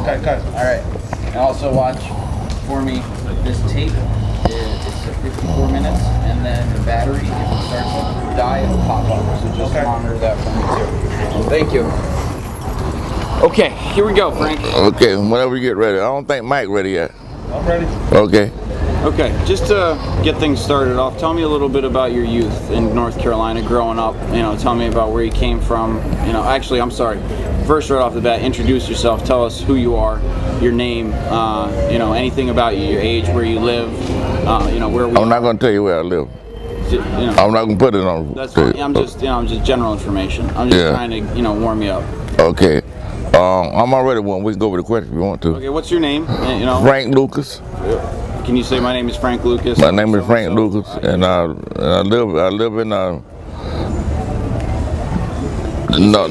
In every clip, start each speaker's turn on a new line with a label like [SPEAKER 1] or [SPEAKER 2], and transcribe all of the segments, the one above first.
[SPEAKER 1] Okay, good.
[SPEAKER 2] All right. And also watch for me this tape. It's 54 minutes, and then the battery, if it starts to die, it'll pop up. So just monitor that for me too. Thank you. Okay, here we go, Frank.
[SPEAKER 3] Okay, whenever you get ready. I don't think Mike ready yet.
[SPEAKER 1] I'm ready.
[SPEAKER 3] Okay.
[SPEAKER 2] Okay, just to get things started off, tell me a little bit about your youth in North Carolina growing up. You know, tell me about where you came from. You know, actually, I'm sorry. First, right off the bat, introduce yourself. Tell us who you are, your name, you know, anything about you, your age, where you live, you know, where we
[SPEAKER 3] I'm not going to tell you where I live.
[SPEAKER 2] You know,
[SPEAKER 3] I'm not going to put it on.
[SPEAKER 2] that's fine. I'm just, you know, I'm just general information. I'm just trying to, you know, warm you up.
[SPEAKER 3] Okay. I'm already one. We can go over the question if you want to.
[SPEAKER 2] Okay, what's your name? You know,
[SPEAKER 3] Frank Lucas.
[SPEAKER 2] Can you say my name is Frank Lucas?
[SPEAKER 3] My name is Frank Lucas, and I live in no,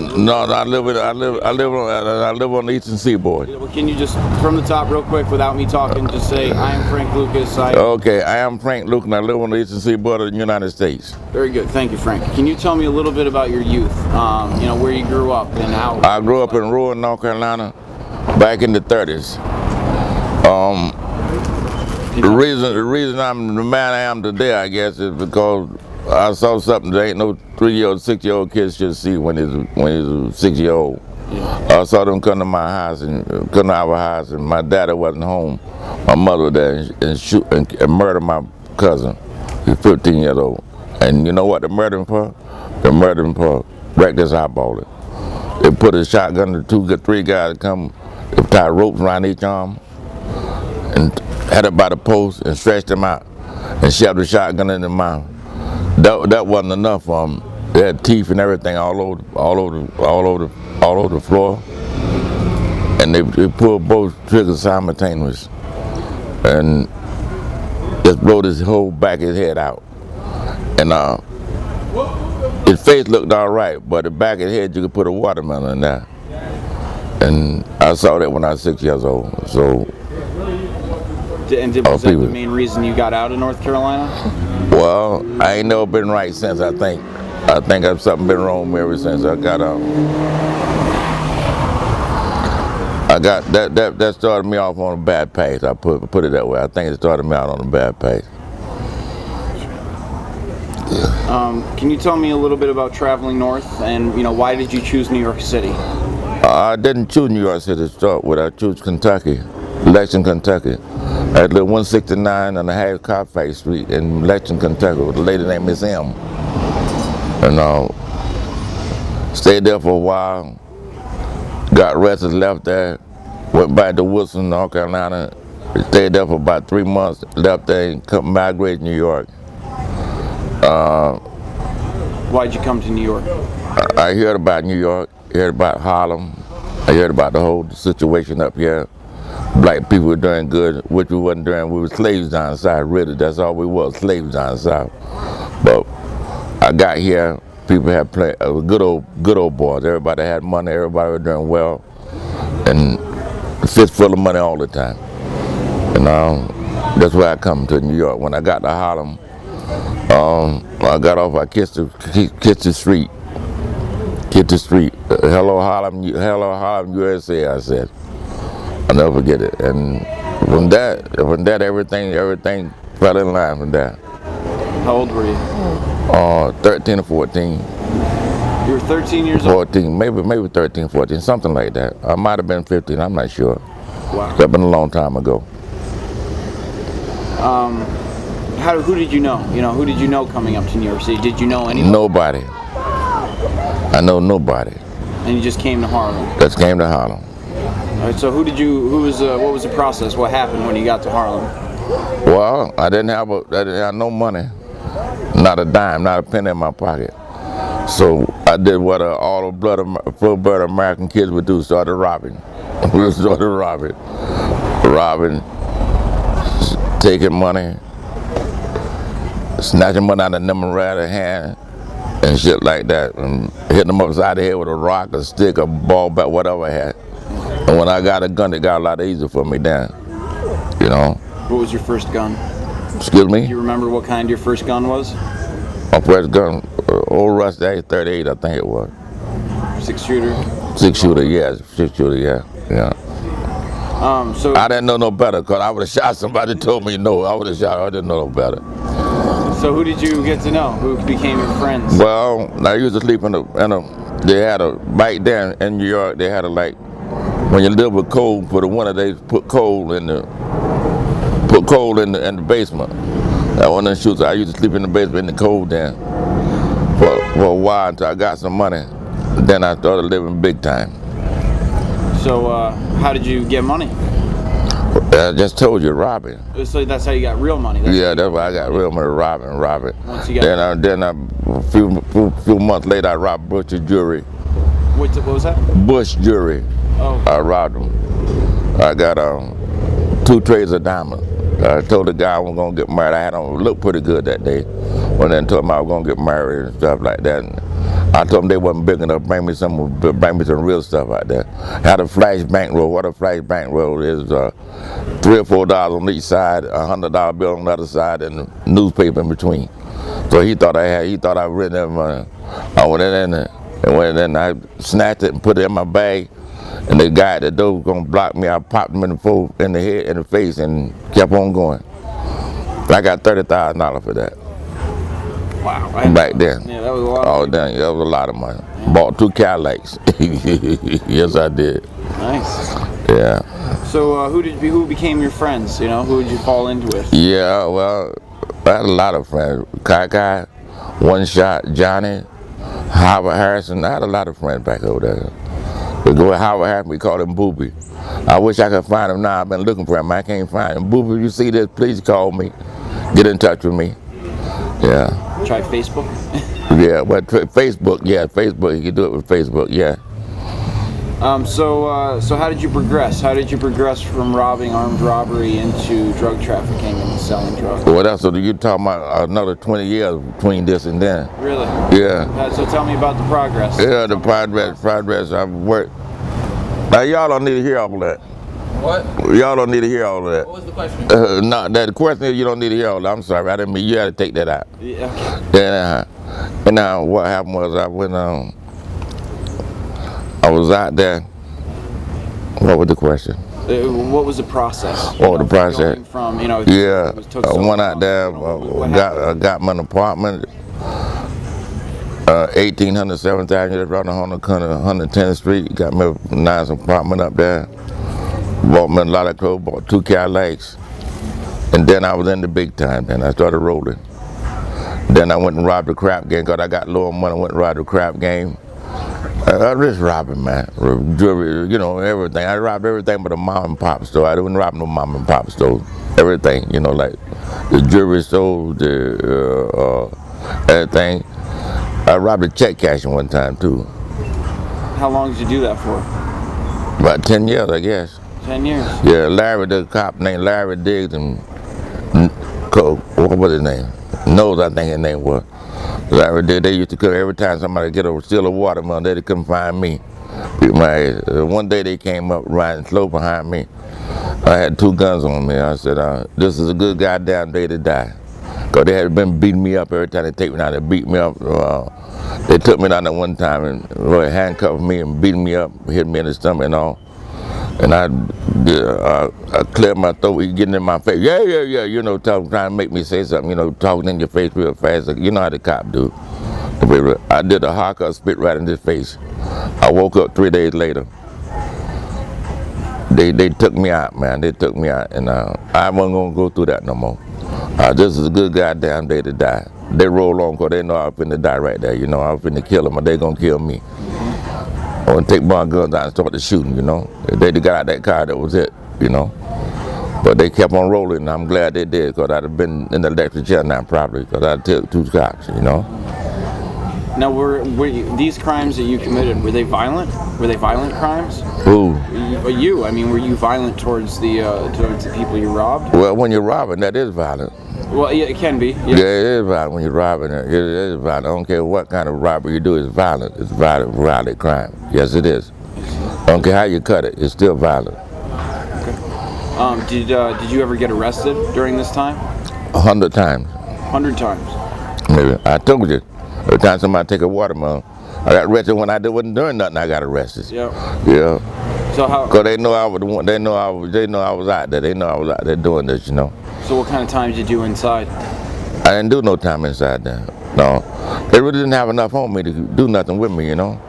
[SPEAKER 3] I live on the Eastern Seaboard.
[SPEAKER 2] Well, can you just, from the top real quick, without me talking, just say, I am Frank Lucas.
[SPEAKER 3] Okay, I am Frank Lucas, and I live on the Eastern Seaboard of the United States.
[SPEAKER 2] Very good, thank you, Frank. Can you tell me a little bit about your youth? You know, where you grew up and how?
[SPEAKER 3] I grew up in rural North Carolina back in the 30s. The reason I'm the man I am today, I guess, is because I saw something that ain't no 3-year-old, 6-year-old kids should see when he's a 6-year-old. Yeah. I saw them come to my house and come to our house, and my daddy wasn't home. My mother was there and shoot and murder my cousin. He's 15 years old. And you know what they murdered him for? They murdered him for wrecked his eyeball. They put a shotgun to 3 guys to come. They tied ropes around each arm and had it by the post and stretched him out and shoved the shotgun in the mouth. That wasn't enough for them. They had teeth and everything all over the floor, and they pulled both triggers simultaneously and just blowed his whole back of his head out. And his face looked all right, but the back of his head you could put a watermelon in there. And I saw that when I was 6 years old. So.
[SPEAKER 2] And was that the main reason you got out of North Carolina?
[SPEAKER 3] Well, I ain't never been right since, I think. I think something been wrong with me ever since I got out. That started me off on a bad path. I put it that way. I think it started me out on a bad path.
[SPEAKER 2] Can you tell me a little bit about traveling north, and you know, why did you choose New York City?
[SPEAKER 3] I didn't choose New York City to start with. I chose Kentucky, Lexington, Kentucky. I lived 169 and a half Carfax Street in Lexington, Kentucky with a lady named Miss M. And stayed there for a while, got arrested, left there, went back to Wilson, North Carolina, stayed there for about 3 months, left there and migrated to New York.
[SPEAKER 2] Why'd you come to New York?
[SPEAKER 3] I heard about New York, heard about Harlem, I heard about the whole situation up here. Black people were doing good, which we wasn't doing. We were slaves down south, really. That's all we was, slaves down south. But I got here, people had good old boys. Everybody had money, everybody was doing well, and a fist full of money all the time. And that's why I come to New York. When I got to Harlem, I got off, I kissed the street. Kissed the street. Hello Harlem, USA, I said. I'll never forget it. And from that everything fell in line from that.
[SPEAKER 2] How old were you?
[SPEAKER 3] 13 or 14.
[SPEAKER 2] You were 13 years old?
[SPEAKER 3] 14, maybe 13, 14, something like that. I might have been 15, I'm not sure.
[SPEAKER 2] Wow.
[SPEAKER 3] That's been a long time ago.
[SPEAKER 2] Who did you know? You know, who did you know coming up to New York City? Did you know anyone?
[SPEAKER 3] Nobody. I know nobody.
[SPEAKER 2] And you just came to Harlem?
[SPEAKER 3] Just came to Harlem.
[SPEAKER 2] All right, so what was the process? What happened when you got to Harlem?
[SPEAKER 3] Well, I didn't have no money, not a dime, not a penny in my pocket. So I did what all the full-blood American kids would do, started robbing. We started robbing, taking money, snatching money out of them right of hand, and shit like that, and hitting them upside the head with a rock, a stick, a ball bat, whatever I had. And when I got a gun, it got a lot easier for me then, you know.
[SPEAKER 2] What was your first gun?
[SPEAKER 3] Excuse me?
[SPEAKER 2] Do you remember what kind your first gun was?
[SPEAKER 3] My first gun, old Russ 38, I think it was.
[SPEAKER 2] 6-shooter?
[SPEAKER 3] 6-shooter, yes. 6-shooter, yeah.
[SPEAKER 2] So
[SPEAKER 3] I didn't know no better, because I would have shot somebody told me no. I would have shot. I didn't know no better.
[SPEAKER 2] So who did you get to know? Who became your friends?
[SPEAKER 3] Well, I used to sleep in they had a, back then in New York, they had a, like, when you live with coal for the winter, they put coal in the basement. That one of the shoots, I used to sleep in the basement in the cold then for a while until I got some money. Then I started living big time.
[SPEAKER 2] So how did you get money?
[SPEAKER 3] I just told you, robbing.
[SPEAKER 2] So that's how you got real money.
[SPEAKER 3] That's why I got real money, robbing.
[SPEAKER 2] Once you got
[SPEAKER 3] Then a few months later, I robbed Bush's Jewelry.
[SPEAKER 2] What was that?
[SPEAKER 3] Bush Jewelry.
[SPEAKER 2] Oh.
[SPEAKER 3] I robbed them. I got 2 trays of diamonds. I told the guy I was gonna get married. I had them look pretty good that day. When I told him I was gonna get married and stuff like that. And I told them they wasn't big enough. Bring me some real stuff out there. Had a flash bankroll. What a flash bankroll is? $3 or $4 on each side, $100 bill on the other side, and a newspaper in between. So he thought I written that money. I went in there and I snatched it and put it in my bag. And the guy at the door was gonna block me. I popped him in the head, in the face, and kept on going. I got $30,000 for that.
[SPEAKER 2] Wow.
[SPEAKER 3] Back then.
[SPEAKER 2] Yeah, that was a lot.
[SPEAKER 3] Oh, damn, that was a lot of money. Bought 2 Cadillacs. Yes, I did.
[SPEAKER 2] Nice.
[SPEAKER 3] Yeah.
[SPEAKER 2] So who became your friends? You know, who did you fall in with?
[SPEAKER 3] Yeah, well, I had a lot of friends. Kai, One Shot, Johnny, Howard Harrison. I had a lot of friends back over there. We go with Howard Harrison, we call him Booby. I wish I could find him now. I've been looking for him. I can't find him. Booby, you see this, please call me. Get in touch with me. Yeah.
[SPEAKER 2] Try Facebook?
[SPEAKER 3] Yeah, but Facebook, yeah, Facebook, you can do it with Facebook, yeah.
[SPEAKER 2] So how did you progress? How did you progress from robbing, armed robbery, into drug trafficking and selling drugs?
[SPEAKER 3] What else? So you talking about another 20 years between this and then?
[SPEAKER 2] Really?
[SPEAKER 3] Yeah.
[SPEAKER 2] So tell me about the progress.
[SPEAKER 3] Yeah, the progress. I've worked. Now y'all don't need to hear all of that.
[SPEAKER 1] What?
[SPEAKER 3] Y'all don't need to hear all of that.
[SPEAKER 1] What was the question?
[SPEAKER 3] No, the question is you don't need to hear all of that. I'm sorry, I didn't mean you had to take that out.
[SPEAKER 2] Yeah, okay.
[SPEAKER 3] And now what happened was I went I was out there. What was the question?
[SPEAKER 2] What was the process?
[SPEAKER 3] Oh, the process.
[SPEAKER 2] Going from, you know,
[SPEAKER 3] Yeah,
[SPEAKER 2] it took
[SPEAKER 3] I
[SPEAKER 2] so
[SPEAKER 3] went
[SPEAKER 2] long.
[SPEAKER 3] out there, got my apartment, 1800 7th Avenue, right on 110th Street. Got me a nice apartment up there. Bought me a lot of clothes, bought 2 Cadillacs. And then I was in the big time, and I started rolling. Then I went and robbed the crap game, because I got low money, went and robbed the crap game. I was just robbing, man. Jewelry, you know, everything. I robbed everything but a mom and pop store. I didn't rob no mom and pop stores. Everything, you know, like the jewelry store, everything. I robbed a check cashing one time too.
[SPEAKER 2] How long did you do that for?
[SPEAKER 3] About 10 years, I guess.
[SPEAKER 2] 10 years.
[SPEAKER 3] Yeah, Larry, the cop named Larry Diggs, and what was his name? Nose, I think his name was. Larry Diggs, they used to come every time somebody steal a watermelon, they couldn't find me. One day they came up riding slow behind me. I had 2 guns on me. I said, this is a good goddamn day to die. Because they had been beating me up every time they take me down. They beat me up. They took me down there one time and really handcuffed me and beat me up, hit me in the stomach and all. And I cleared my throat, he getting in my face, yeah, you know, trying to make me say something, you know, talking in your face real fast. You know how the cop do. I did a hawk up, spit right in his face. I woke up 3 days later. They took me out, man. They took me out, and I wasn't gonna go through that no more. This is a good goddamn day to die. They roll on because they know I was finna die right there. You know, I was finna kill them, or they gonna kill me. I want to take my guns out and start the shooting, you know. If they got out that car, that was it, you know. But they kept on rolling, and I'm glad they did, because I'd have been in the electric chair now probably, because I took 2 cops, you know.
[SPEAKER 2] Now, these crimes that you committed, were they violent? Were they violent crimes?
[SPEAKER 3] Who?
[SPEAKER 2] You. I mean, were you violent towards the people you robbed?
[SPEAKER 3] Well, when you're robbing, that is violent.
[SPEAKER 2] Well, yeah, it can be.
[SPEAKER 3] Yeah, it is violent when you're robbing. It is violent. I don't care what kind of robbery you do, it's violent. It's violent crime. Yes, it is. I don't care how you cut it, it's still violent.
[SPEAKER 2] Okay. Did you ever get arrested during this time?
[SPEAKER 3] 100 times.
[SPEAKER 2] 100 times?
[SPEAKER 3] Maybe. I told you. Every time somebody take a watermelon, I got arrested when I wasn't doing nothing, I got arrested.
[SPEAKER 2] Yeah.
[SPEAKER 3] Yeah.
[SPEAKER 2] So how?
[SPEAKER 3] Cause they know I was the one. They know I was out there. They know I was out there doing this, you know.
[SPEAKER 2] So what kind of time did you do inside?
[SPEAKER 3] I didn't do no time inside there. No, they really didn't have enough on me to do nothing with me, you know.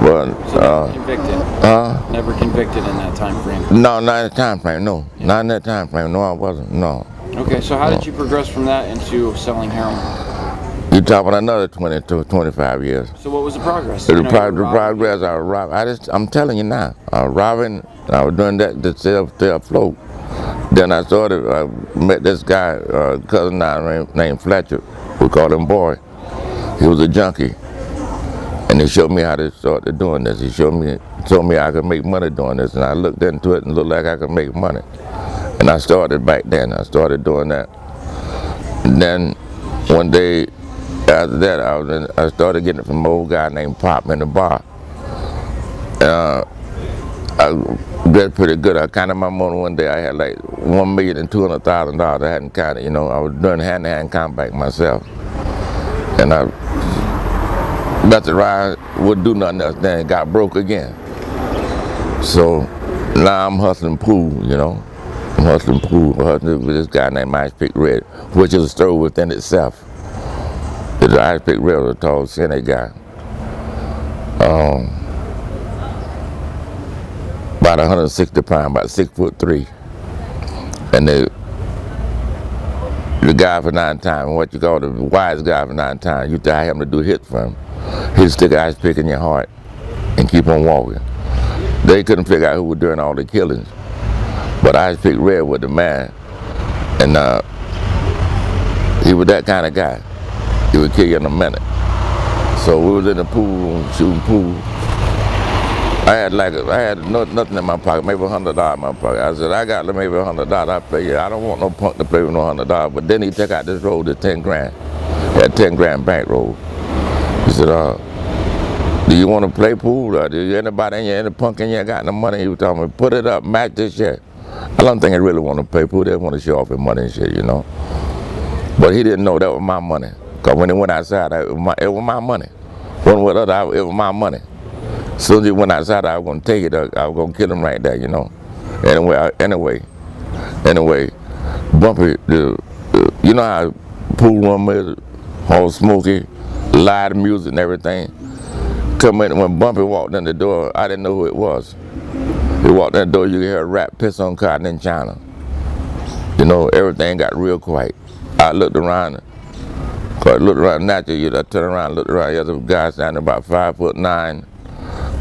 [SPEAKER 3] But
[SPEAKER 2] So never convicted. Never convicted in that time frame.
[SPEAKER 3] no, not in that time frame. No, not in that time frame. No, I wasn't. No.
[SPEAKER 2] Okay, so how did you progress from that into selling heroin?
[SPEAKER 3] You talking another 20 to 25 years.
[SPEAKER 2] So what was the progress?
[SPEAKER 3] The progress I was robbing. I'm telling you now. I was robbing. I was doing that to stay afloat. Then I met this guy, cousin now named Fletcher. We called him Boy. He was a junkie. And he showed me how to start doing this. He told me I could make money doing this. And I looked into it and looked like I could make money. And I started back then. I started doing that. And then one day after that, I started getting it from an old guy named Pop in the bar. I did pretty good. I counted my money one day. I had like $1,200,000. I hadn't counted, you know. I was doing hand-to-hand combat myself. And I left it right, wouldn't do nothing else, then got broke again. So now I'm hustling Plue, you know. I'm hustling Plue, hustling with this guy named Ice Pick Red, which is a story within itself. The Ice Pick Red was a tall, skinny guy. About 160 pounds, about 6'3". And the guy for 9 times, what you call the wise guy for 9 times, you tell him to do hits for him. He'd stick an ice pick in your heart and keep on walking. They couldn't figure out who was doing all the killings. But Ice Pick Red was the man. And he was that kind of guy. He would kill you in a minute. So we was in the pool, shooting pool. I had nothing in my pocket, maybe $100 in my pocket. I said, I got maybe $100, I'll pay you. I don't want no punk to play with no $100. But then he took out this roll to 10 grand. He had 10 grand bankroll. He said, do you want to play pool? Or do you anybody in here, any punk in here got no money? He was telling me, put it up, match this shit. I don't think he really want to play pool. They want to show off his money and shit, you know. But he didn't know that was my money. Because when he went outside, it was my money. One with the other, it was my money. As soon as he went outside, I was going to take it. I was going to kill him right there, you know. Anyway, Bumpy, you know how pool room is, all smoky, loud music and everything. Come in, when Bumpy walked in the door, I didn't know who it was. He walked in the door, you could hear a rap, piss on cotton in China. You know, everything got real quiet. I looked around naturally, I turned around, looked around, there's a guy standing about 5'9",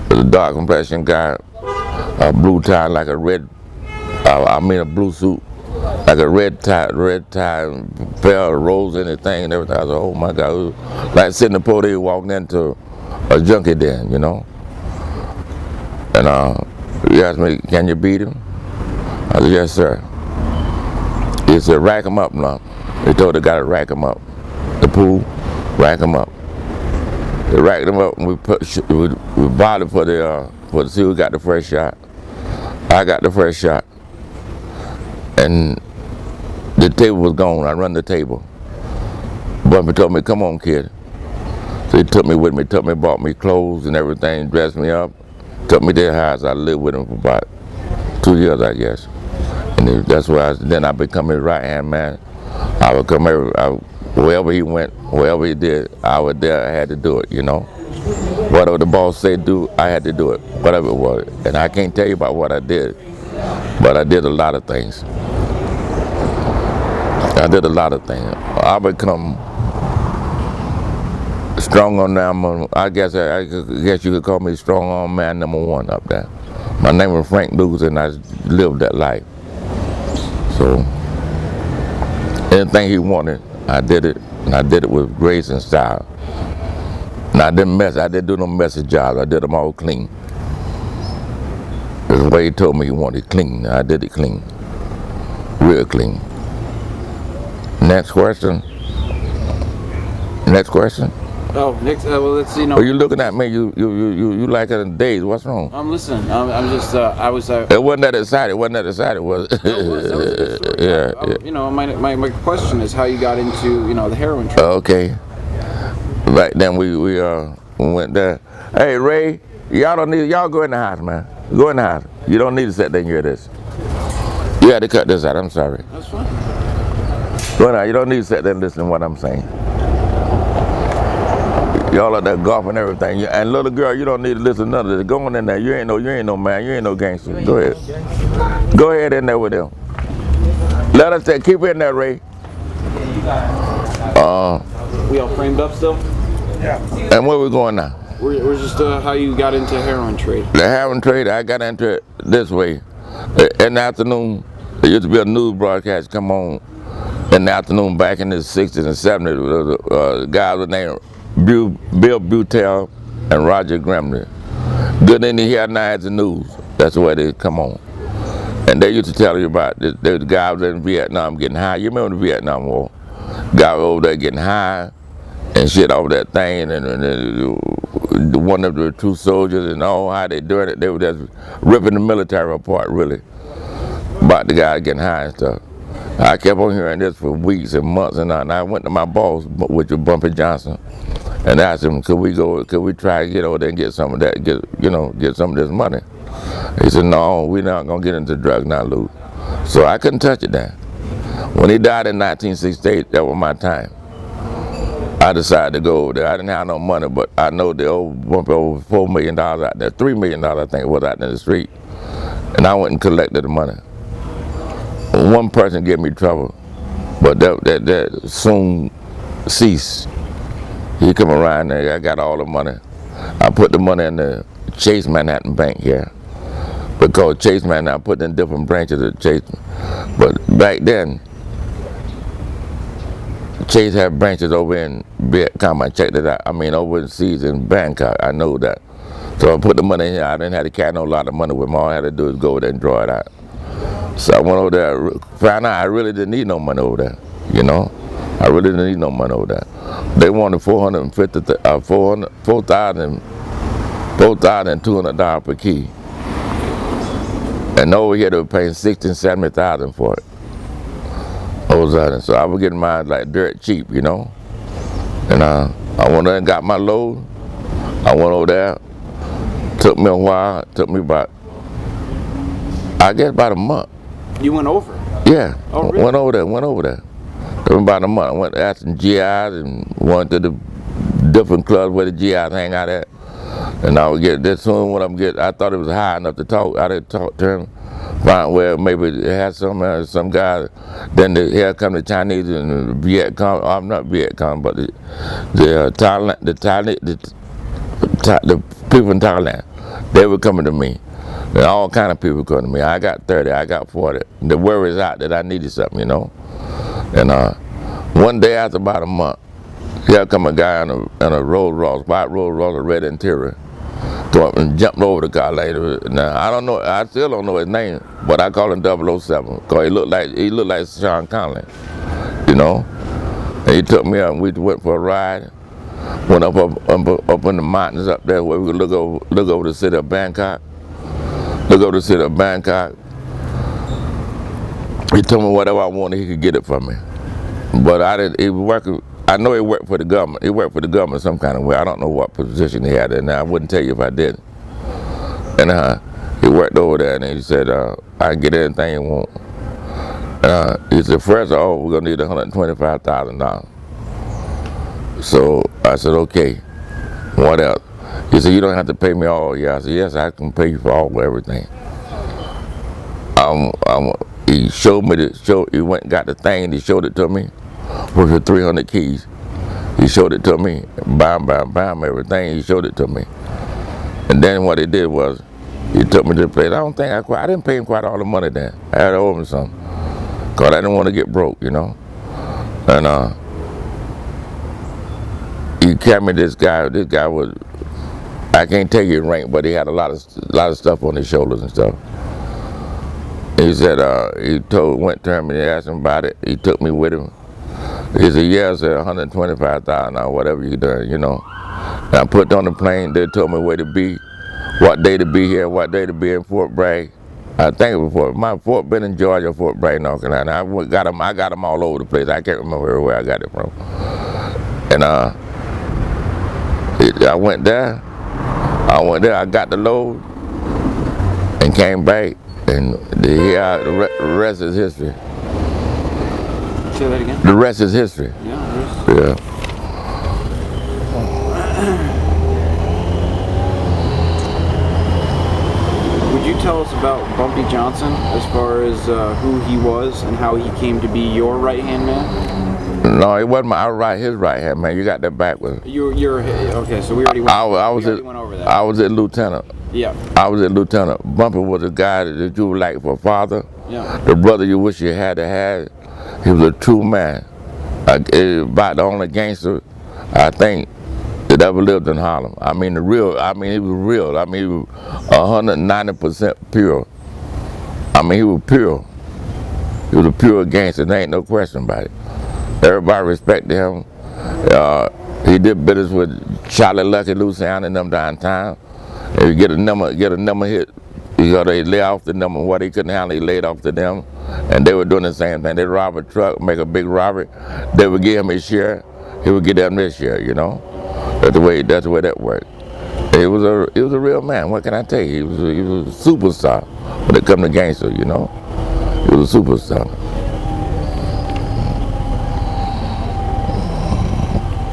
[SPEAKER 3] with a dark complexion guy, a blue tie like a red, a blue suit, like a red tie, bell, rose, anything and everything. I said, oh my God, like sitting in the podium walking into a junkie den, you know. And he asked me, can you beat him? I said, yes, sir. He said, rack him up now. He told the guy to rack him up. The pool, rack him up. They racked him up and we bought it for the see who got the first shot. I got the first shot. And the table was gone. I run the table. Bumpy told me, come on, kid. So he took me with me, bought me clothes and everything, dressed me up, took me to their house. I lived with him for about 2 years, I guess. And that's why then I become his right-hand man. I would come wherever he went, wherever he did, I was there, I had to do it, you know. Whatever the boss said do, I had to do it, whatever it was. And I can't tell you about what I did, but I did a lot of things. I become strong on them. I guess you could call me strong arm man #1 up there. My name was Frank Lewis and I lived that life. So anything he wanted, I did it, and I did it with grace and style. And I didn't do no messy jobs. I did them all clean. The way he told me he wanted clean, I did it clean, real clean. Next question.
[SPEAKER 2] Oh, next. Well, let's see. No.
[SPEAKER 3] Are you looking at me? You like it in days? What's wrong?
[SPEAKER 2] I'm listening. I'm just. I was.
[SPEAKER 3] It wasn't that excited. Was it?
[SPEAKER 2] That was a good story.
[SPEAKER 3] Yeah.
[SPEAKER 2] You know, my question is how you got into the heroin trade.
[SPEAKER 3] Okay. Right then we went there. Hey Ray, Y'all don't need, y'all go in the house, man. Go in the house. You don't need to sit there and hear this. You had to cut this out, I'm sorry.
[SPEAKER 2] That's fine.
[SPEAKER 3] Go in there, you don't need to sit there and listen to what I'm saying. Y'all are there golfing and everything. And little girl, you don't need to listen to none of this. Go on in there. You ain't no man. You ain't no gangster. Go ahead. Go ahead in there with them. Let us keep in there, Ray.
[SPEAKER 2] We all framed up still?
[SPEAKER 3] Yeah. And where we going now?
[SPEAKER 2] We're just how you got into heroin trade.
[SPEAKER 3] The heroin trade, I got into it this way. In the afternoon, there used to be a news broadcast come on in the afternoon back in the 60s and 70s. Guys were named Bill Butel and Roger Grimley. Good in the here nights and news. That's the way they come on. And they used to tell you about the guys in Vietnam getting high. You remember the Vietnam War? Guys over there getting high and shit over that thing, and one of the true soldiers and all how they doing it. They were just ripping the military apart, really, about the guy getting high and stuff. I kept on hearing this for weeks and months, and I went to my boss, which was Bumpy Johnson, and asked him, could we try to get over there and get some of that, get some of this money? He said, no, we're not gonna get into drugs now, Lou. So I couldn't touch it then. When he died in 1968, that was my time. I decided to go over there. I didn't have no money, but I know the old Bumpy over $4 million out there, $3 million I think it was out in the street, and I went and collected the money. One person gave me trouble, but that soon ceased. He come around there, I got all the money. I put the money in the Chase Manhattan Bank here, because Chase Manhattan, I put in different branches of Chase. But back then, Chase had branches over in Vietnam. I checked it out. I mean, overseas in Bangkok. I know that. So I put the money in here. I didn't have to carry no lot of money with me. All I had to do is go over there and draw it out. So I went over there, found out I really didn't need no money over there, you know. I really didn't need no money over there. They wanted $4,200 per key. And over here they were paying $60,000 and $70,000 for it. So I was getting mine like dirt cheap, you know. And I went there and got my load. I went over there. Took me a while. Took me about a month.
[SPEAKER 2] You went over?
[SPEAKER 3] Yeah.
[SPEAKER 2] Oh, really?
[SPEAKER 3] Went over there. Took me about a month. I went to some GIs and went to the different clubs where the GIs hang out at. And I would get this soon when I thought it was high enough to talk. I didn't talk to him. Find where maybe it had some guy. Then here come the Chinese and the Viet Cong. I'm not Viet Cong, but the people in Thailand, they were coming to me. And all kind of people coming to me. I got 30, I got 40. The word is out that I needed something, you know. And one day after about a month, here come a guy in a Rolls Royce, white Rolls Royce, a red interior. Go up and jumped over the car later. Now I don't know. I still don't know his name, but I call him 007 because he looked like Sean Connery, you know. And he took me up and we went for a ride. Went up in the mountains up there where we could look over the city of Bangkok. Look over the city of Bangkok. He told me whatever I wanted, he could get it for me. But I didn't. He was working. I know he worked for the government. He worked for the government some kind of way. I don't know what position he had in there. I wouldn't tell you if I did. And he worked over there and he said, I can get anything you want. He said, first of all, we're going to need $125,000. So I said, okay, what else? He said, you don't have to pay me all. Yeah, I said, yes, I can pay you for everything. He showed me he went and got the thing and he showed it to me. With the 300 keys. He showed it to me, bam, everything, he showed it to me. And then what he did was, he took me to the place. I didn't pay him quite all the money then. I had to owe him some, because I didn't want to get broke, you know. And he carried me this guy was, I can't tell you his rank, but he had a lot of stuff on his shoulders and stuff. He said, went to him and he asked him about it. He took me with him. He said, yeah, I said $125,000 or whatever you done, you know. And I put on the plane, they told me where to be, what day to be here, what day to be in Fort Bragg. I think it was Fort Benning, Georgia, Fort Bragg, North Carolina. I got them all over the place. I can't remember where I got it from. And I went there, I went there, I got the load, and came back, and the rest is history.
[SPEAKER 2] Say that again?
[SPEAKER 3] The rest is history.
[SPEAKER 2] Yeah.
[SPEAKER 3] Yeah.
[SPEAKER 2] Would you tell us about Bumpy Johnson as far as who he was and how he came to be your right-hand man?
[SPEAKER 3] No, it wasn't his right hand, man. You got that backwards.
[SPEAKER 2] You're okay. So we already went. Went over that.
[SPEAKER 3] I was a lieutenant.
[SPEAKER 2] Yeah.
[SPEAKER 3] I was a lieutenant. Bumpy was a guy that you would like for a father.
[SPEAKER 2] Yeah.
[SPEAKER 3] The brother you wish you had to have. He was a true man. About the only gangster, I think, that ever lived in Harlem. I mean, he was real. I mean, he was 190% pure. I mean, he was pure. He was a pure gangster. There ain't no question about it. Everybody respected him. He did business with Charlie Lucky, Luciano, and them downtown. If you get a number hit, they lay off the number. What he couldn't handle, he laid off to them. And they were doing the same thing. They'd rob a truck, make a big robbery. They would give him his share. He would give them his share, you know. That's the way that worked. He was a real man. What can I tell you? He was a superstar when it come to gangster, you know. He was a superstar.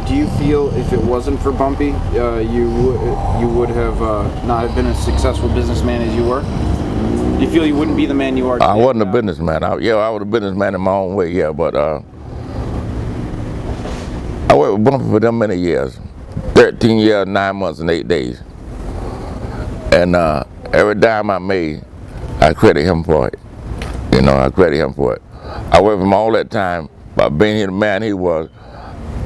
[SPEAKER 2] Do you feel if it wasn't for Bumpy, you would have not have been as successful businessman as you were? Do you feel you wouldn't be the man you are today?
[SPEAKER 3] I wasn't a businessman. I was a businessman in my own way, yeah, but I worked with Bumpy for them many years. 13 years, 9 months, and 8 days. And every dime I made, I credit him for it. You know, I credit him for it. I worked with him all that time, by being the man he was.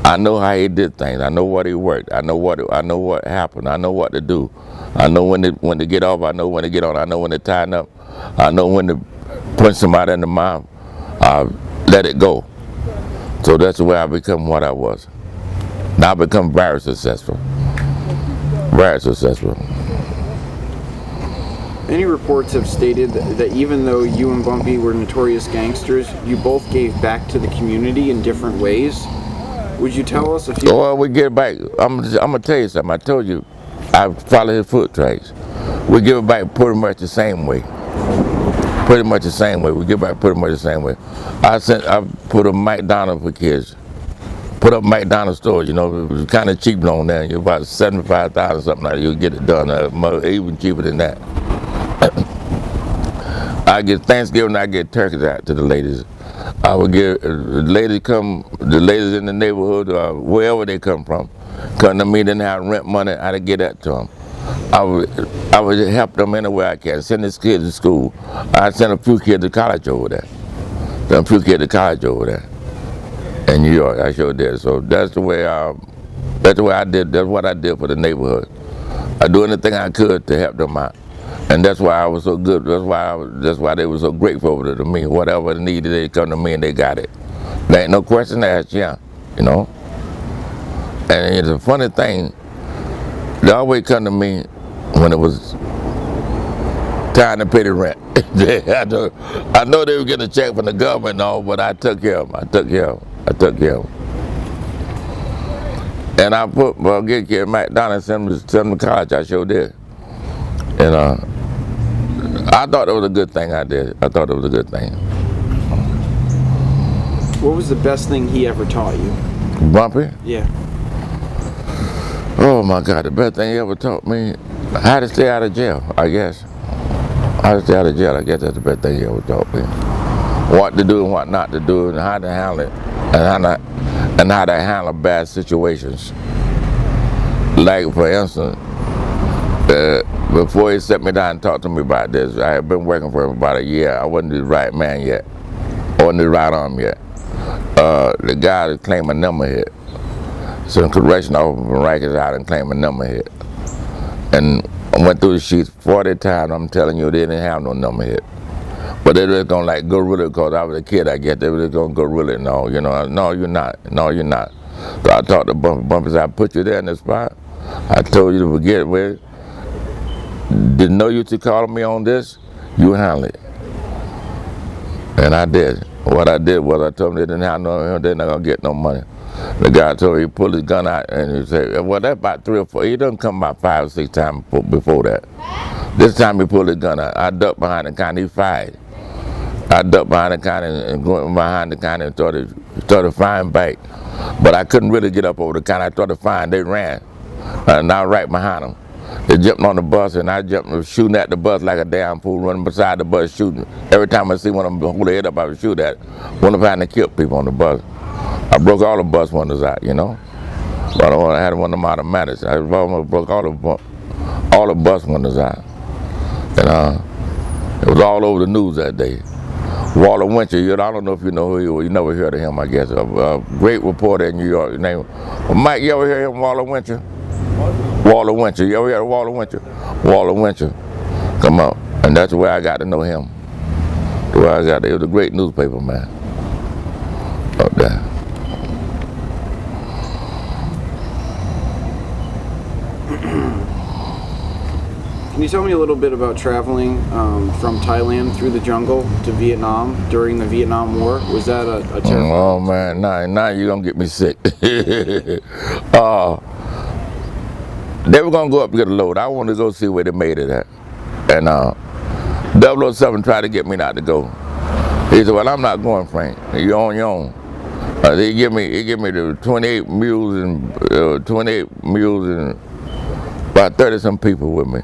[SPEAKER 3] I know how he did things. I know what he worked. I know what happened. I know what to do. I know when to get off. I know when to get on. I know when to tighten up. I know when to punch somebody in the mouth. Let it go. So that's the way I become what I was. Now I become very successful. Very successful.
[SPEAKER 2] Many reports have stated that even though you and Bumpy were notorious gangsters, you both gave back to the community in different ways. Would you tell us a few?
[SPEAKER 3] Well, we get back. I'm gonna tell you something. I told you, I follow his foot tracks. We give it back pretty much the same way. Pretty much the same way. We give back pretty much the same way. I put a McDonald's for kids. Put up McDonald's stores. You know, it was kind of cheap on there. You're about 75,000 something like that. You'll get it done. Even cheaper than that. I get Thanksgiving. I get turkeys out to the ladies. I would get the ladies in the neighborhood, wherever they come from, come to me, then have rent money, I'd get that to them. I would help them any way I can. Send these kids to school. I sent a few kids to college over there. In New York. I sure did. So that's the way I did. That's what I did for the neighborhood. I do anything I could to help them out. And that's why I was so good. That's why they were so grateful over to me. Whatever they needed, they come to me and they got it. There ain't no question asked, yeah, you know. And it's a funny thing. They always come to me when it was time to pay the rent. I know they were getting a check from the government and all, but I took care of them. And I get kids McDonald's, send them to college. I sure did. And I thought it was a good thing I did. I thought it was a good thing.
[SPEAKER 2] What was the best thing he ever taught you?
[SPEAKER 3] Bumpy?
[SPEAKER 2] Yeah.
[SPEAKER 3] Oh my God, the best thing he ever taught me, how to stay out of jail, I guess. How to stay out of jail, I guess that's the best thing he ever taught me. What to do and what not to do, and how to handle it, and how to handle bad situations. Like, for instance, before he set me down and talked to me about this, I had been working for him about a year. I wasn't the right man yet. I wasn't the right arm yet. The guy that claimed a number hit. Some correction officer from Rikers out and claimed a number hit. And I went through the sheets 40 times. I'm telling you, they didn't have no number hit. But they were going to like gorilla, because I was a kid, I guess. They were going to gorilla. No, you know, no, you're not. No, you're not. So I talked to Bumpy, said, I put you there in the spot. I told you to forget with it. Didn't know you to call me on this, you handle it. And I did. What I did was I told them they didn't have no, they're not gonna get no money. The guy told me he pulled his gun out and he said, well, that's about 3 or 4. He doesn't come about 5 or 6 times before that. This time he pulled his gun out. I ducked behind the counter. He fired. I ducked behind the counter and going behind the counter and started firing back. But I couldn't really get up over the counter. I started firing. They ran. And I was right behind them. They jumped on the bus and I jumped shooting at the bus like a damn fool, running beside the bus shooting. Every time I see one of them hold their head up, I would shoot at it. One of them to kill people on the bus. I broke all the bus windows out, you know. But I had one of them automatics. I almost broke all the bus windows out. And it was all over the news that day. Walter Winchell, I don't know if you know who he was. You never heard of him, I guess. A great reporter in New York. His name, Mike, you ever hear him, Walter Winchell? Walter Winchell. You ever heard of Walter Winchell? Walter Winchell. Come on. And that's the way I got to know him. The way I got it. It was a great newspaper, man. Up there.
[SPEAKER 2] Can you tell me a little bit about traveling from Thailand through the jungle to Vietnam during the Vietnam War? Was that a terrifying?
[SPEAKER 3] Oh man, now you're gonna get me sick. They were gonna go up to get a load. I wanted to go see where they made it at. And 007 tried to get me not to go. He said, well, I'm not going, Frank. You're on your own. He give me the 28 mules and about 30 some people with me.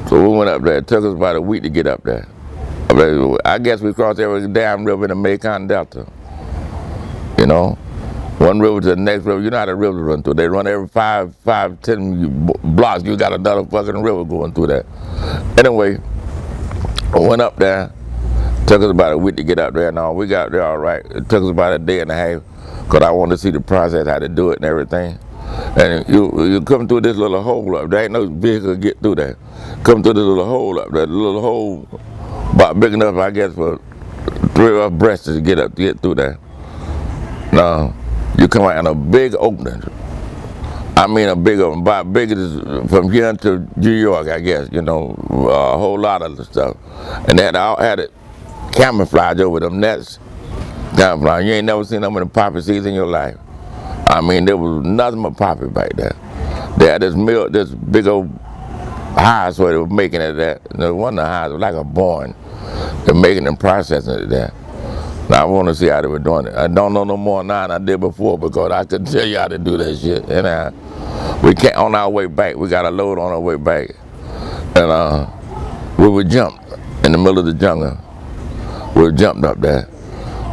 [SPEAKER 3] So we went up there. It took us about a week to get up there. I guess we crossed every damn river in the Mekong Delta. You know, one river to the next river. You know how the rivers run through. They run every 10 blocks. You got another fucking river going through there. Anyway, I went up there. Took us about a week to get up there and all. We got there all right. It took us about a day and a half because I wanted to see the process, how to do it and everything. And you come through this little hole up there. Ain't no vehicle get through there. Come through this little hole up there. The little hole about big enough, I guess, for 3 of us breasts to get through there. Now, you come out in a big opening. I mean a big opening, about big as from here to New York, I guess, you know, a whole lot of the stuff. And they had it camouflage over them nets. Camouflage. You ain't never seen them in the poppy seeds in your life. I mean, there was nothing but poppy back there. They had this big old hives where they were making it there. There was one of the hives, was like a barn. They're making and processing it there. Now I want to see how they were doing it. I don't know no more now than I did before because I couldn't tell you how to do that shit. And we can't, on our way back, we got a load on our way back. And we would jump in the middle of the jungle. We jumped up there.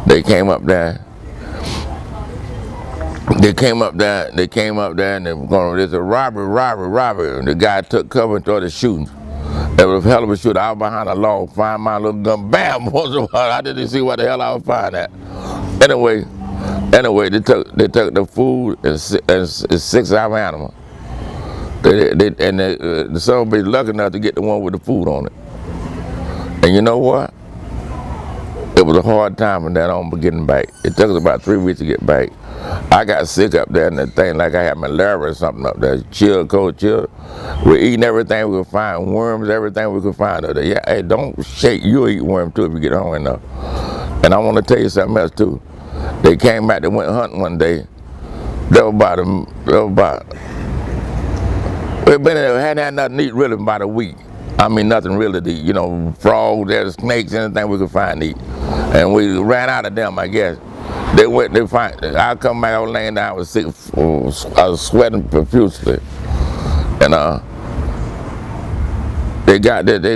[SPEAKER 3] They came up there. They came up there and they were going, there's a robbery. And the guy took cover and started shooting. It was a hell of a shooter. I was behind a log, find my little gun, bam, once in a while. I didn't see what the hell I was firing at. Anyway, they took the food and 6 our animals. The son would be lucky enough to get the one with the food on it. And you know what? It was a hard time from that on getting back. It took us about 3 weeks to get back. I got sick up there and the thing like I had malaria or something up there. Cold chill. We're eating everything we could find, worms, everything we could find up there. Yeah, hey, don't shake. You'll eat worms too if you get hungry enough. And I want to tell you something else too. They came back, they went hunting one day. They hadn't had nothing to eat really about a week. I mean, nothing really to eat. You know, frogs, there's snakes, anything we could find to eat. And we ran out of them, I guess. I come back, I was laying down, I was sick, I was sweating profusely. And they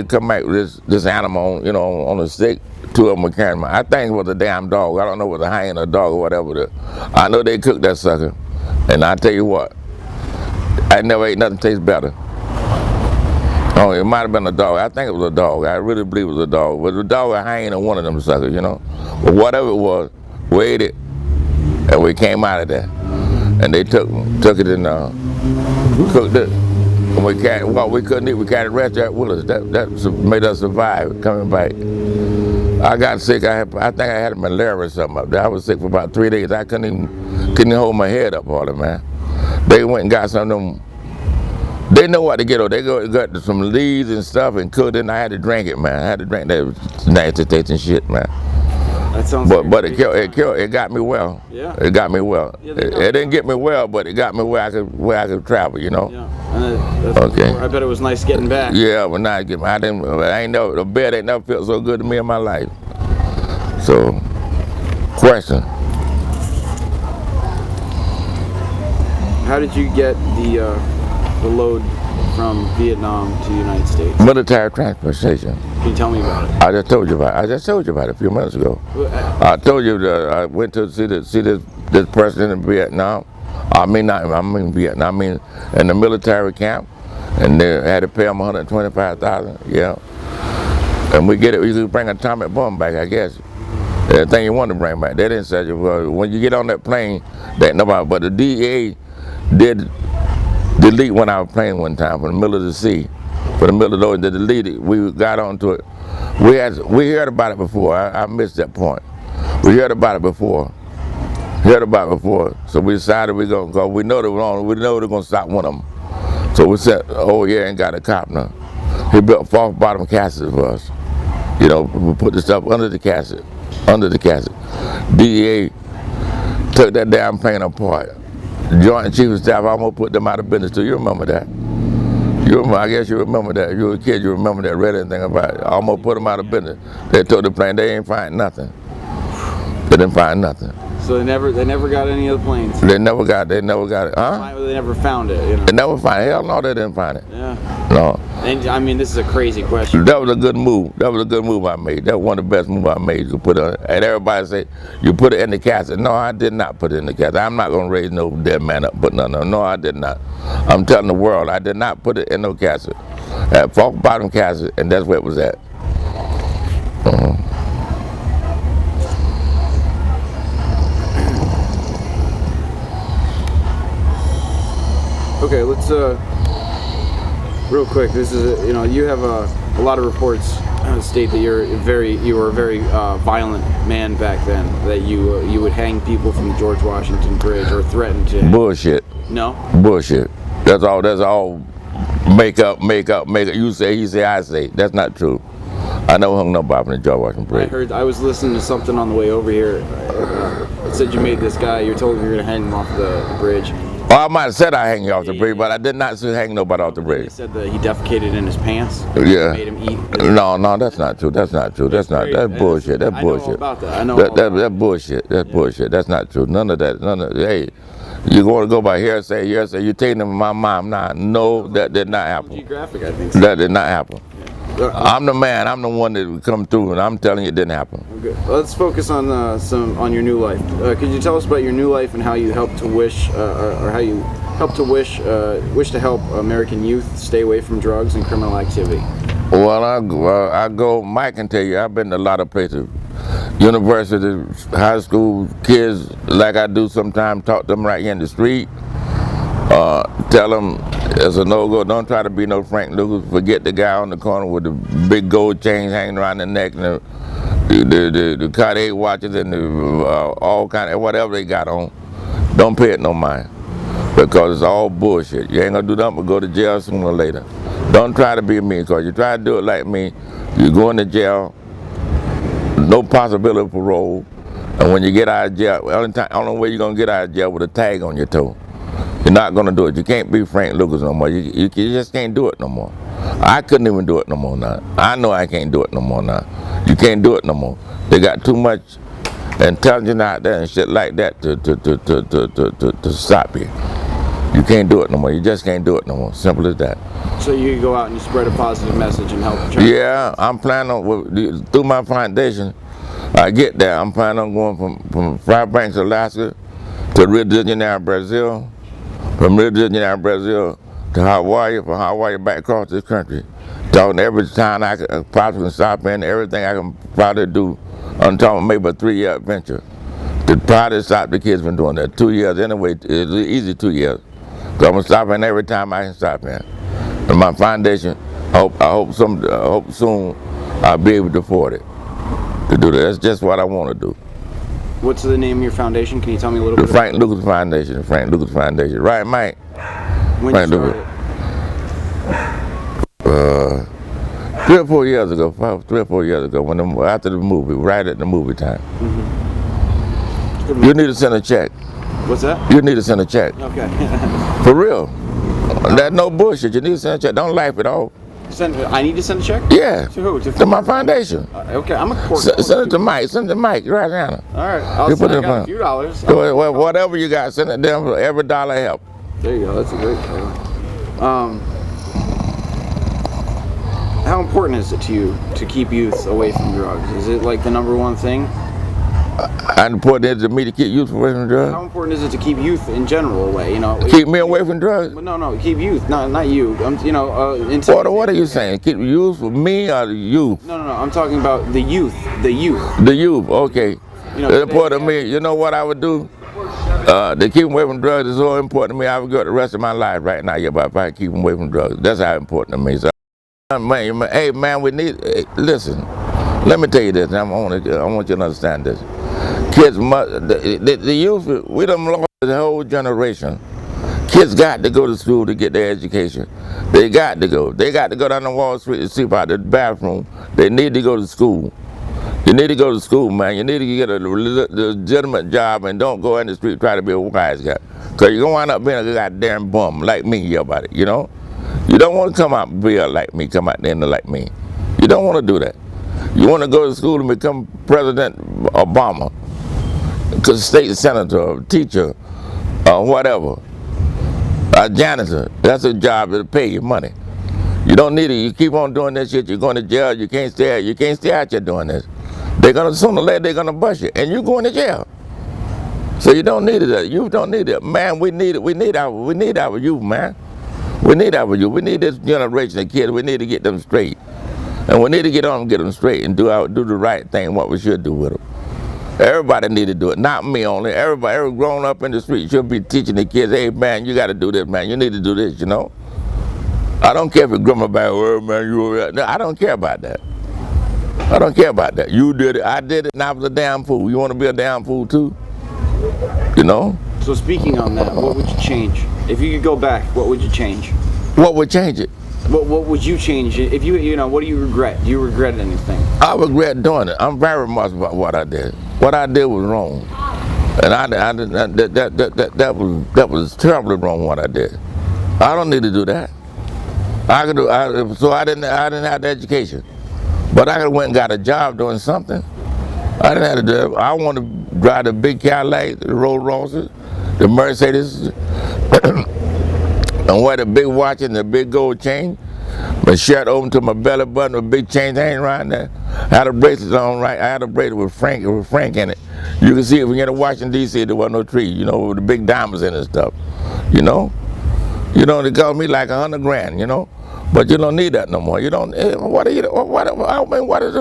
[SPEAKER 3] come back with this animal, you know, on a stick. 2 of them were carrying me. I think it was a damn dog. I don't know if it was a hyena or a dog or whatever. I know they cooked that sucker. And I tell you what, I never ate nothing taste better. Oh, it might have been a dog. I think it was a dog. I really believe it was a dog. But the dog or hyena, one of them suckers, you know. But whatever it was, we ate it, and we came out of there. And they took it and cooked it. And we couldn't eat. We carried the rest of that with us. That made us survive coming back. I got sick. I think I had malaria or something up there. I was sick for about 3 days. I couldn't hold my head up all it, man. They went and got some of them. They know what to get. They got some leaves and stuff and cooked it, and I had to drink it, man. I had to drink that nasty tasting shit, man.
[SPEAKER 2] That sounds.
[SPEAKER 3] But it got me well.
[SPEAKER 2] Yeah.
[SPEAKER 3] It got me well.
[SPEAKER 2] Yeah,
[SPEAKER 3] it didn't get me well, but it got me where I could travel. You know.
[SPEAKER 2] Yeah. And
[SPEAKER 3] Okay.
[SPEAKER 2] I bet it was nice getting back.
[SPEAKER 3] Yeah, but not getting. I ain't never. The bed ain't never felt so good to me in my life. So, question.
[SPEAKER 2] How did you get the load from Vietnam to the United States?
[SPEAKER 3] Military transportation.
[SPEAKER 2] Can you tell me about it?
[SPEAKER 3] I just told you about it a few minutes ago. I told you that I went to see this president in Vietnam. I mean Vietnam. I mean in the military camp, and they had to pay him $125,000. Yeah, and we could bring an atomic bomb back, I guess. Everything you want to bring back. They didn't say when you get on that plane, that nobody. But the DEA did delete one of our plane one time from the middle of the sea, for the middle of the ocean. They deleted. We got onto it. We heard about it before. I missed that point. We heard about it before. So we decided we're gonna go. We know they were on. We know they're gonna stop one of them. So we said, oh yeah, and got a cop now. He built false bottom caskets for us. You know, we put the stuff under the casket. DEA took that damn plane apart. Joint Chief of Staff almost put them out of business too. You remember that? I guess you remember that. If you were a kid, you remember that. Read anything about it. Almost put them out of business. They took the plane. They ain't find nothing. They didn't find nothing.
[SPEAKER 2] So they never got any of the planes.
[SPEAKER 3] They never got it. Huh?
[SPEAKER 2] They never found it. You know?
[SPEAKER 3] They never find it. Hell no, they didn't find it.
[SPEAKER 2] Yeah.
[SPEAKER 3] No.
[SPEAKER 2] And I mean, this is a crazy question.
[SPEAKER 3] That was a good move. I made. That was one of the best moves I made. You put it, and everybody say, you put it in the casket. No, I did not put it in the casket. I'm not going to raise no dead man up, but no, I did not. I'm telling the world, I did not put it in no casket. At false bottom casket, and that's where it was at.
[SPEAKER 2] Okay, let's real quick. This is you have a lot of reports state that you were a very violent man back then. That you would hang people from the George Washington Bridge or threaten to.
[SPEAKER 3] Bullshit.
[SPEAKER 2] No.
[SPEAKER 3] Bullshit. That's all. Make up. You say, he say, I say. That's not true. I never hung nobody from the George Washington Bridge.
[SPEAKER 2] I was listening to something on the way over here. It said you made this guy. You told him you were gonna hang him off the bridge.
[SPEAKER 3] Well, I might have said I hang you off the bridge, but I did not say hang nobody off the bridge.
[SPEAKER 2] He said that he defecated in his pants.
[SPEAKER 3] Yeah.
[SPEAKER 2] Made him eat.
[SPEAKER 3] No, that's not true. That's bullshit. That's bullshit.
[SPEAKER 2] I know about that. I know
[SPEAKER 3] that's bullshit. That's bullshit. That's not true. None of that. Hey, you want to go by hearsay? You taking them from my mom? Nah, no, that did not happen.
[SPEAKER 2] Geographic, I think so.
[SPEAKER 3] That did not happen.
[SPEAKER 2] Yeah.
[SPEAKER 3] I'm the man. I'm the one that would come through, and I'm telling you, it didn't happen.
[SPEAKER 2] Okay. Let's focus on on your new life. Could you tell us about your new life and how you help to wish to help American youth stay away from drugs and criminal activity?
[SPEAKER 3] Well, I go. Mike can tell you, I've been to a lot of places. University, high school, kids, like I do sometimes, talk to them right here in the street. Tell them it's a no-go. Don't try to be no Frank Lucas. Forget the guy on the corner with the big gold chains hanging around the neck and the Cartier watches and all kind of whatever they got on. Don't pay it no mind, because it's all bullshit. You ain't gonna do nothing but go to jail sooner or later. Don't try to be me, because you try to do it like me, you go into jail, no possibility of parole, and when you get out of jail, only way you're gonna get out of jail with a tag on your toe. You're not gonna do it. You can't be Frank Lucas no more. You just can't do it no more. I couldn't even do it no more now. I know I can't do it no more now. You can't do it no more. They got too much intelligence out there and shit like that to stop you. You can't do it no more. You just can't do it no more. Simple as that.
[SPEAKER 2] So you go out and you spread a positive message and help.
[SPEAKER 3] Yeah, I'm planning on, through my foundation, I get there. I'm planning on going from Fairbanks, Alaska to Rio de Janeiro, Brazil. From Rio de Janeiro, Brazil to Hawaii, from Hawaii back across this country. Talking every town I can possibly stop in, everything I can probably do. I'm talking maybe a 3-year adventure. To probably stop the kids from doing that. 2 years anyway, it's easy 2 years. So I'm gonna stop in every time I can stop in. And my foundation, I hope soon I'll be able to afford it to do that. That's just what I want to do.
[SPEAKER 2] What's the name of your foundation? Can you tell me a little bit?
[SPEAKER 3] The Frank Lucas Foundation. The Frank Lucas Foundation. Right, Mike?
[SPEAKER 2] When
[SPEAKER 3] Frank
[SPEAKER 2] you started?
[SPEAKER 3] Lucas. 3 or 4 years ago, 3 or 4 years ago, after the movie, right at the movie time. You need to send a check.
[SPEAKER 2] What's that?
[SPEAKER 3] You need to send a check.
[SPEAKER 2] Okay.
[SPEAKER 3] For real. That's no bullshit. You need to send a check. Don't laugh it off.
[SPEAKER 2] I need to send a check?
[SPEAKER 3] Yeah.
[SPEAKER 2] To who?
[SPEAKER 3] To my foundation.
[SPEAKER 2] Okay, I'm a court.
[SPEAKER 3] Send it to Mike. Send it to Mike right now.
[SPEAKER 2] All right. I'll send a few dollars.
[SPEAKER 3] Well, whatever you got, send it to them. Every dollar help.
[SPEAKER 2] There you go. That's a great thing. How important is it to you to keep youth away from drugs? Is it like the #1 thing?
[SPEAKER 3] How important is it to me to keep youth away from drugs?
[SPEAKER 2] How important is it to keep youth in general away? You know,
[SPEAKER 3] keep me away from drugs?
[SPEAKER 2] No, keep youth, not you. You know,
[SPEAKER 3] what are you saying? Keep youth with me or the youth?
[SPEAKER 2] No. I'm talking about the youth. The youth.
[SPEAKER 3] The youth. Okay.
[SPEAKER 2] You know,
[SPEAKER 3] it's important to me. You know what I would do? To keep them away from drugs is so important to me. I would go the rest of my life right now. Yeah, but if I keep them away from drugs, that's how important to me. So, man, hey man, we need. Listen, let me tell you this. I want you to understand this. Kids, the youth, we done lost the whole generation. Kids got to go to school to get their education. They got to go. They got to go down to Wall Street and sleep out the bathroom. They need to go to school. You need to go to school, man. You need to get a legitimate job and don't go in the street try to be a wise guy. Because you're going to wind up being a goddamn bum like me, yeah, about it, you know? You don't want to come out and be like me, come out the end like me. You don't want to do that. You want to go to school and become President Obama, because state senator, or teacher, or whatever, a janitor. That's a job that'll pay you money. You don't need it. You keep on doing this shit, you're going to jail. You can't stay out here doing this. They're gonna sooner or later they're gonna bust you, and you're going to jail. So you don't need it. You don't need it, man. We need it. We need our youth, man. We need our youth. We need this generation of kids. We need to get them straight, and we need to get on and get them straight and do the right thing. What we should do with them. Everybody need to do it, not me only. Every grown up in the street should be teaching the kids, hey man, you got to do this, man. You need to do this, you know. I don't care if it's grandma back, oh man, no, I don't care about that. I don't care about that. You did it, I did it, and I was a damn fool. You want to be a damn fool too? You know?
[SPEAKER 2] So speaking on that, what would you change? If you could go back, what would you change?
[SPEAKER 3] What would change it?
[SPEAKER 2] What would you change? If you know, what do you regret? Do you regret anything?
[SPEAKER 3] I regret doing it. I'm very much about what I did. What I did was wrong, and that was terribly wrong. What I did, I don't need to do that. I could do. So I didn't have the education, but I could have went and got a job doing something. I didn't have to do it. I want to drive the big Cadillac, the Rolls Royces, the Mercedes, and wear the big watch and the big gold chain. My shirt open to my belly button with a big chain hanging around there. I had a bracelet on right. I had a bracelet with Frank in it. You can see it when you're in Washington D.C. there wasn't no tree, you know, with the big diamonds in it and stuff. You know, they cost me like $100 grand, you know, but you don't need that no more. You don't. What is it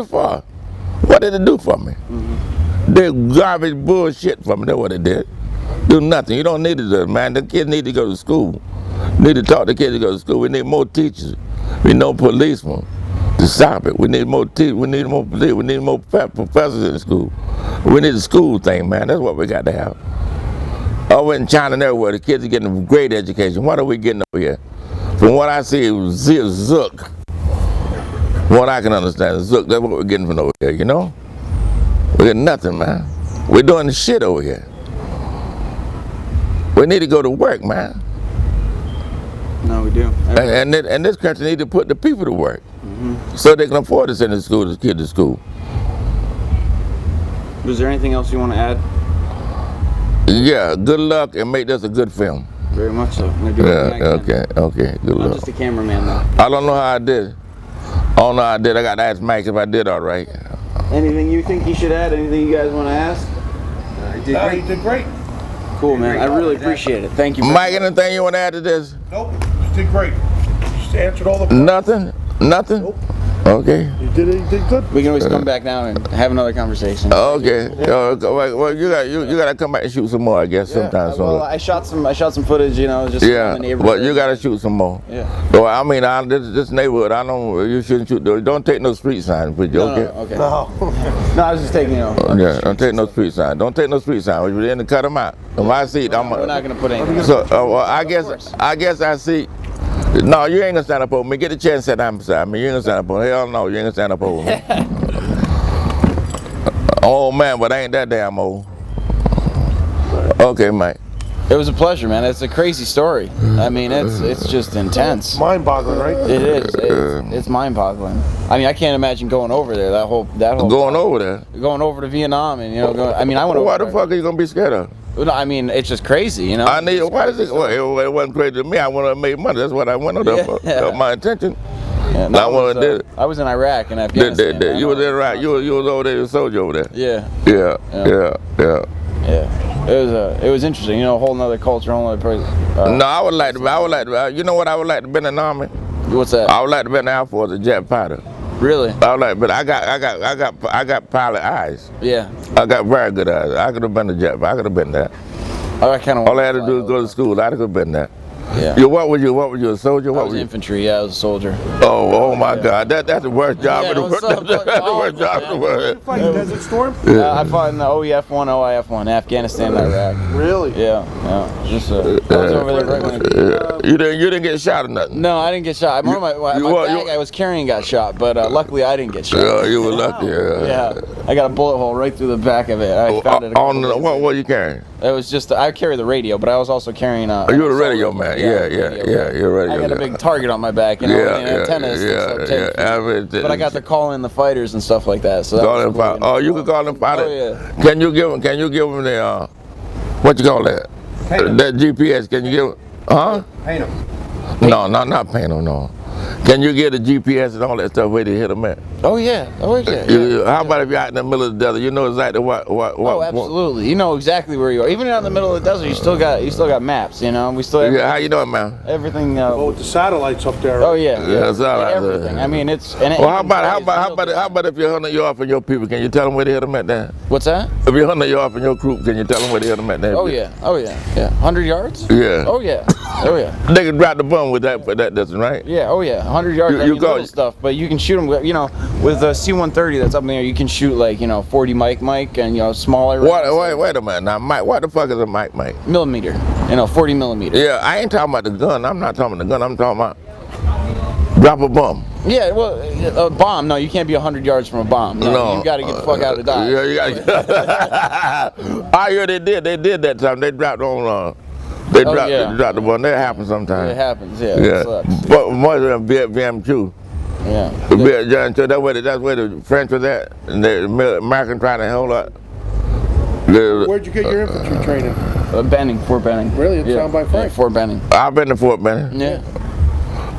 [SPEAKER 3] for? What did it do for me? Mm-hmm. They garbage bullshit for me. That's what it did. Do nothing. You don't need to do it, man. The kids need to go to school. Need to talk to kids to go to school. We need more teachers. We need no policemen to stop it. We need more teachers. We need more police. We need more professors in school. We need a school thing, man. That's what we got to have. Over in China and everywhere, the kids are getting a great education. What are we getting over here? From what I see, it was Zook. From what I can understand, Zook. That's what we're getting from over here, you know? We're getting nothing, man. We're doing the shit over here. We need to go to work, man.
[SPEAKER 2] No, we do.
[SPEAKER 3] And this country need to put the people to work, so they can afford to send the kids to school.
[SPEAKER 2] Was there anything else you want to add?
[SPEAKER 3] Yeah, good luck and make this a good film.
[SPEAKER 2] Very much so.
[SPEAKER 3] Okay, good luck.
[SPEAKER 2] I'm just a cameraman though.
[SPEAKER 3] I don't know how I did. I don't know how I did. I got to ask Mike if I did all right.
[SPEAKER 2] Anything you think you should add? Anything you guys want to ask?
[SPEAKER 1] He did great.
[SPEAKER 2] Cool, man. I really appreciate it. Thank you.
[SPEAKER 3] Mike, anything you want to add to this?
[SPEAKER 1] Nope. You did great. Just answered all the points.
[SPEAKER 3] Nothing?
[SPEAKER 1] Nope.
[SPEAKER 3] Okay.
[SPEAKER 1] You did good.
[SPEAKER 2] We can always come back now and have another conversation.
[SPEAKER 3] Okay. Well, you got to come back and shoot some more, I guess, sometime soon.
[SPEAKER 2] Well, I shot some footage, you know, just in the neighborhood.
[SPEAKER 3] But you got to shoot some more.
[SPEAKER 2] Yeah.
[SPEAKER 3] Well, I mean, this neighborhood, I don't. You shouldn't shoot. Don't take no street signs with you, okay?
[SPEAKER 2] Okay.
[SPEAKER 1] No.
[SPEAKER 2] No, I was just taking, you know.
[SPEAKER 3] Yeah, don't take no street sign. Don't take no street sign. We're in to cut them out. If I see it,
[SPEAKER 2] We're not gonna put anything.
[SPEAKER 3] So I guess I see. No, you ain't gonna stand up over me. Get the chair and sit down beside me. You ain't gonna stand up over me. Hell no, you ain't gonna stand up over me. Old man, but I ain't that damn old. Okay, Mike.
[SPEAKER 2] It was a pleasure, man. It's a crazy story. I mean, it's just intense.
[SPEAKER 1] Mind-boggling, right?
[SPEAKER 2] It is. It's mind-boggling. I mean, I can't imagine going over there. That whole
[SPEAKER 3] Going over there.
[SPEAKER 2] going over to Vietnam and I mean, I went over.
[SPEAKER 3] What the fuck are you gonna be scared of?
[SPEAKER 2] No, I mean, it's just crazy, you know.
[SPEAKER 3] I need. Why is it? Well, it wasn't crazy to me. I wanted to make money. That's what I went over there for. That was my intention.
[SPEAKER 2] Yeah, I was in Iraq and Afghanistan.
[SPEAKER 3] You was in Iraq. You was over there. You was a soldier over there.
[SPEAKER 2] Yeah.
[SPEAKER 3] Yeah.
[SPEAKER 2] It was interesting, you know, a whole nother culture, a whole nother place.
[SPEAKER 3] No, I would like to. You know what I would like to be in the army?
[SPEAKER 2] What's that?
[SPEAKER 3] I would like to be in the Air Force, a jet fighter.
[SPEAKER 2] Really?
[SPEAKER 3] I would like, but I got pilot eyes.
[SPEAKER 2] Yeah.
[SPEAKER 3] I got very good eyes. I could have been a jet. I could have been that.
[SPEAKER 2] I kind of.
[SPEAKER 3] All I had to do was go to school. I could have been that.
[SPEAKER 2] Yeah.
[SPEAKER 3] What were you? A soldier?
[SPEAKER 2] I was infantry. Yeah, I was a soldier.
[SPEAKER 3] Oh my God! That's the worst job in the world. That's the worst job in the world.
[SPEAKER 1] Fight Desert Storm?
[SPEAKER 2] I fought in the OEF-1, OIF-1, Afghanistan, and Iraq.
[SPEAKER 1] Really?
[SPEAKER 2] Yeah. Just I was over there right when
[SPEAKER 3] You didn't get shot or nothing.
[SPEAKER 2] No, I didn't get shot. My bag I was carrying got shot, but luckily I didn't get shot.
[SPEAKER 3] Yeah, you were lucky.
[SPEAKER 2] Yeah, I got a bullet hole right through the back of it. I found it.
[SPEAKER 3] What were you carrying?
[SPEAKER 2] It was just I carry the radio, but I was also carrying a.
[SPEAKER 3] You were a radio man. Yeah, you're a radio.
[SPEAKER 2] I got a big target on my back, you know, and antennas. But I got to call in the fighters and stuff like that. So that was cool,
[SPEAKER 3] Oh, you could call them fighters.
[SPEAKER 2] Oh yeah.
[SPEAKER 3] Can you give them the what you call that? That GPS? Can you give them? Huh?
[SPEAKER 1] Paint them.
[SPEAKER 3] No, not paint them. No. Can you get the GPS and all that stuff where they hit them at?
[SPEAKER 2] Oh yeah.
[SPEAKER 3] How about if you're out in the middle of the desert? You know exactly what.
[SPEAKER 2] Oh, absolutely. You know exactly where you are. Even out in the middle of the desert, you still got maps. You know, we still have.
[SPEAKER 3] Yeah, how you doing, man?
[SPEAKER 2] Everything.
[SPEAKER 1] Well, with the satellites up there.
[SPEAKER 2] Oh yeah.
[SPEAKER 3] Everything.
[SPEAKER 2] I mean, it's.
[SPEAKER 3] Well, how about if you're hunting you off and your people? Can you tell them where they hit them at there?
[SPEAKER 2] What's that?
[SPEAKER 3] If you're hunting you off and your group, can you tell them where they hit them at there?
[SPEAKER 2] Oh yeah. 100 yards.
[SPEAKER 3] Yeah.
[SPEAKER 2] Oh yeah.
[SPEAKER 3] They can drop the bomb with that distance, right?
[SPEAKER 2] Yeah. Oh yeah. 100 yards. You little stuff, but you can shoot them. You know, with the C-130 that's up there, you can shoot like 40 Mike and smaller.
[SPEAKER 3] Wait a minute now, Mike. What the fuck is a Mike?
[SPEAKER 2] Millimeter. 40 millimeter.
[SPEAKER 3] Yeah, I ain't talking about the gun. I'm not talking about the gun. I'm talking about drop a bomb.
[SPEAKER 2] Yeah, well, a bomb. No, you can't be 100 yards from a bomb. No, you got to get the fuck out of Dodge.
[SPEAKER 3] Yeah, you got. I hear they did that time. They dropped on. They dropped the bomb. That happens sometimes.
[SPEAKER 2] It happens. Yeah.
[SPEAKER 3] Yeah. But more than Vietnam too.
[SPEAKER 2] Yeah.
[SPEAKER 3] So that's where the French was at, and the American trying to hold up.
[SPEAKER 1] Where'd you get your infantry training?
[SPEAKER 2] Benning, Fort Benning.
[SPEAKER 1] Really? It's down by Frank?
[SPEAKER 2] Yeah, Fort Benning.
[SPEAKER 3] I've been to Fort Benning.
[SPEAKER 2] Yeah.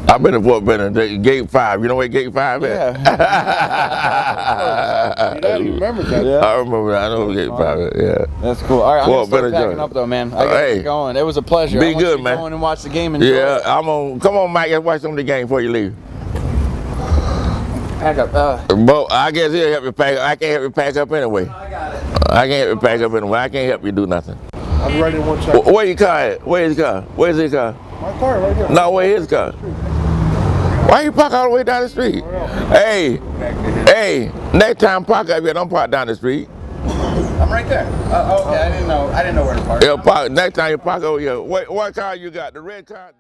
[SPEAKER 3] I've been to Fort Benning, Gate 5. You know where Gate 5 is?
[SPEAKER 2] Yeah.
[SPEAKER 1] You remember that?
[SPEAKER 2] Yeah.
[SPEAKER 3] I remember that. I know where Gate 5 is, yeah.
[SPEAKER 2] That's cool. All right, I'm going to start packing
[SPEAKER 3] joint.
[SPEAKER 2] up though, man. I got to get going. It was a pleasure.
[SPEAKER 3] Be good, man.
[SPEAKER 2] Go and watch the game and
[SPEAKER 3] enjoy it. Come on, Mike. Let's watch some of the game before you leave.
[SPEAKER 2] Pack up.
[SPEAKER 3] But I guess he'll help you pack. I can't help you pack up anyway.
[SPEAKER 2] I got it.
[SPEAKER 3] I can't help you pack up anyway. I can't help you do nothing.
[SPEAKER 1] I'll be right in 1 second.
[SPEAKER 3] Where your car at? Where's his car? Where's his car?
[SPEAKER 1] My car right here.
[SPEAKER 3] No, where's his car? Why you park all the way down the street? Hey, next time park up here, don't park down the street.
[SPEAKER 2] I'm right there. Okay, I didn't know where to park.
[SPEAKER 3] Yeah, next time you park over here. What car you got? The red car?